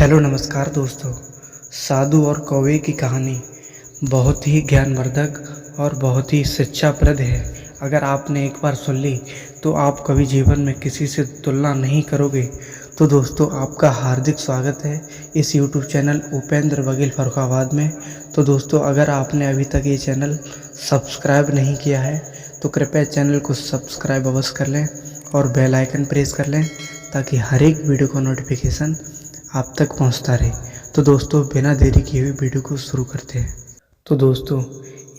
Hello नमस्कार दोस्तों। साधु और कौवे की कहानी बहुत ही ज्ञानवर्धक और बहुत ही शिक्षाप्रद है। अगर आपने एक बार सुन ली तो आप कभी जीवन में किसी से तुलना नहीं करोगे। तो दोस्तों, आपका हार्दिक स्वागत है इस YouTube चैनल उपेंद्र बघेल फर्रुखाबाद में। तो दोस्तों, अगर आपने अभी तक ये चैनल सब्सक्राइब नहीं किया है तो कृपया चैनल को सब्सक्राइब अवश्य कर लें और बेल आइकन प्रेस कर लें ताकि हर एक वीडियो का नोटिफिकेशन आप तक पहुंचता रहे। तो दोस्तों, बिना देरी किए हुए वीडियो को शुरू करते हैं। तो दोस्तों,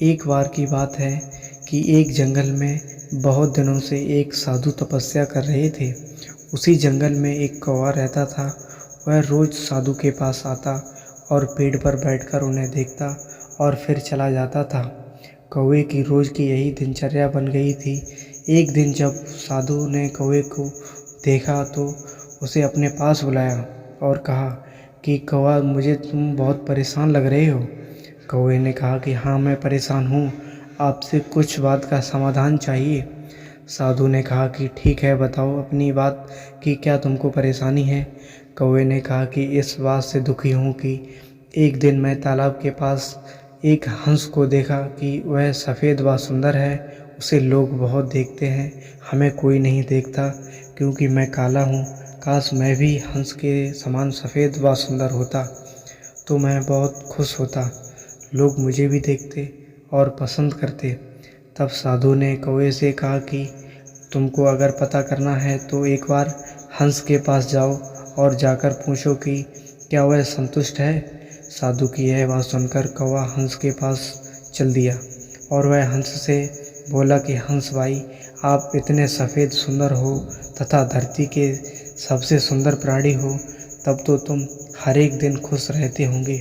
एक बार की बात है कि एक जंगल में बहुत दिनों से एक साधु तपस्या कर रहे थे। उसी जंगल में एक कौवा रहता था। वह रोज़ साधु के पास आता और पेड़ पर बैठकर उन्हें देखता और फिर चला जाता था। कौवे की रोज़ की यही दिनचर्या बन गई थी। एक दिन जब साधु ने कौवे को देखा तो उसे अपने पास बुलाया और कहा कि कौवा, मुझे तुम बहुत परेशान लग रहे हो। कौवे ने कहा कि हाँ, मैं परेशान हूँ, आपसे कुछ बात का समाधान चाहिए। साधु ने कहा कि ठीक है, बताओ अपनी बात कि क्या तुमको परेशानी है। कौवे ने कहा कि इस बात से दुखी हूँ कि एक दिन मैं तालाब के पास एक हंस को देखा कि वह सफ़ेद व सुंदर है। उसे लोग बहुत देखते हैं, हमें कोई नहीं देखता क्योंकि मैं काला हूँ। काश मैं भी हंस के समान सफ़ेद व सुंदर होता तो मैं बहुत खुश होता, लोग मुझे भी देखते और पसंद करते। तब साधु ने कौवे से कहा कि तुमको अगर पता करना है तो एक बार हंस के पास जाओ और जाकर पूछो कि क्या वह संतुष्ट है। साधु की यह बात सुनकर कौवा हंस के पास चल दिया और वह हंस से बोला कि हंस भाई, आप इतने सफ़ेद सुंदर हो तथा धरती के सबसे सुंदर प्राणी हो, तब तो तुम हर एक दिन खुश रहते होंगे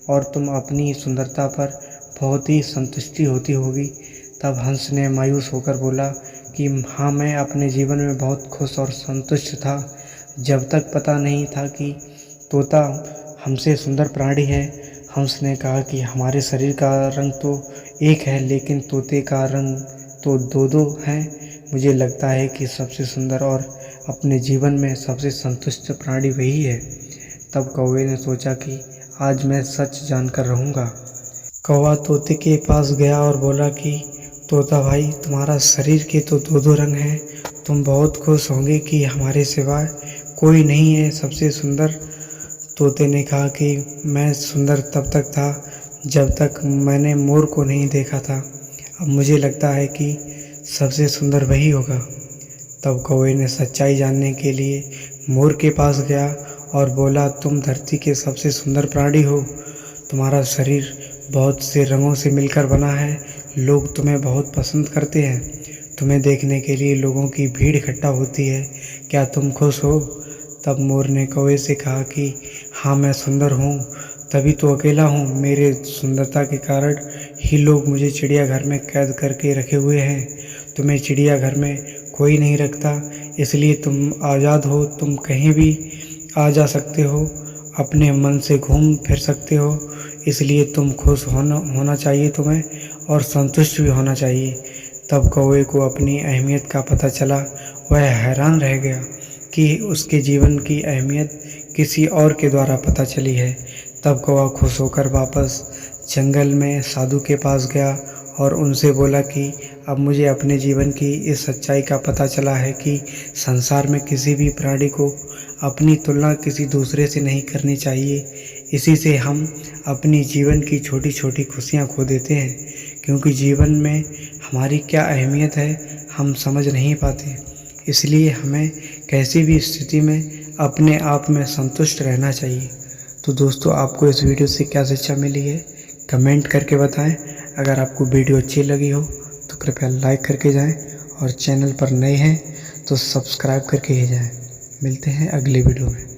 और तुम अपनी सुंदरता पर बहुत ही संतुष्टि होती होगी। तब हंस ने मायूस होकर बोला कि हाँ, मैं अपने जीवन में बहुत खुश और संतुष्ट था, जब तक पता नहीं था कि तोता हमसे सुंदर प्राणी है। हंस ने कहा कि हमारे शरीर का रंग तो एक है लेकिन तोते का रंग तो दो दो हैं। मुझे लगता है कि सबसे सुंदर और अपने जीवन में सबसे संतुष्ट प्राणी वही है। तब कौवे ने सोचा कि आज मैं सच जानकर रहूँगा। कौवा तोते के पास गया और बोला कि तोता भाई, तुम्हारा शरीर के तो दो दो रंग हैं, तुम बहुत खुश होंगे कि हमारे सिवाय कोई नहीं है सबसे सुंदर। तोते ने कहा कि मैं सुंदर तब तक था जब तक मैंने मोर को नहीं देखा था, अब मुझे लगता है कि सबसे सुंदर वही होगा। तब कौवे ने सच्चाई जानने के लिए मोर के पास गया और बोला, तुम धरती के सबसे सुंदर प्राणी हो, तुम्हारा शरीर बहुत से रंगों से मिलकर बना है, लोग तुम्हें बहुत पसंद करते हैं, तुम्हें देखने के लिए लोगों की भीड़ इकट्ठा होती है, क्या तुम खुश हो। तब मोर ने कौवे से कहा कि हाँ, मैं सुंदर हूँ, तभी तो अकेला हूँ, मेरे सुंदरता के कारण ही लोग मुझे चिड़ियाघर में कैद करके रखे हुए हैं। तुम्हें चिड़ियाघर में कोई नहीं रखता, इसलिए तुम आज़ाद हो, तुम कहीं भी आ जा सकते हो, अपने मन से घूम फिर सकते हो, इसलिए तुम खुश होना चाहिए तुम्हें और संतुष्ट भी होना चाहिए। तब कौवे को अपनी अहमियत का पता चला। वह हैरान रह गया कि उसके जीवन की अहमियत किसी और के द्वारा पता चली है। तब कौवा खुश होकर वापस जंगल में साधु के पास गया और उनसे बोला कि अब मुझे अपने जीवन की इस सच्चाई का पता चला है कि संसार में किसी भी प्राणी को अपनी तुलना किसी दूसरे से नहीं करनी चाहिए। इसी से हम अपनी जीवन की छोटी छोटी खुशियाँ खो देते हैं, क्योंकि जीवन में हमारी क्या अहमियत है हम समझ नहीं पाते। इसलिए हमें कैसी भी स्थिति में अपने आप में संतुष्ट रहना चाहिए। तो दोस्तों, आपको इस वीडियो से क्या शिक्षा मिली है कमेंट करके बताएं। अगर आपको वीडियो अच्छी लगी हो तो कृपया लाइक करके जाएं और चैनल पर नए हैं तो सब्सक्राइब करके ही जाएं। मिलते हैं अगले वीडियो में।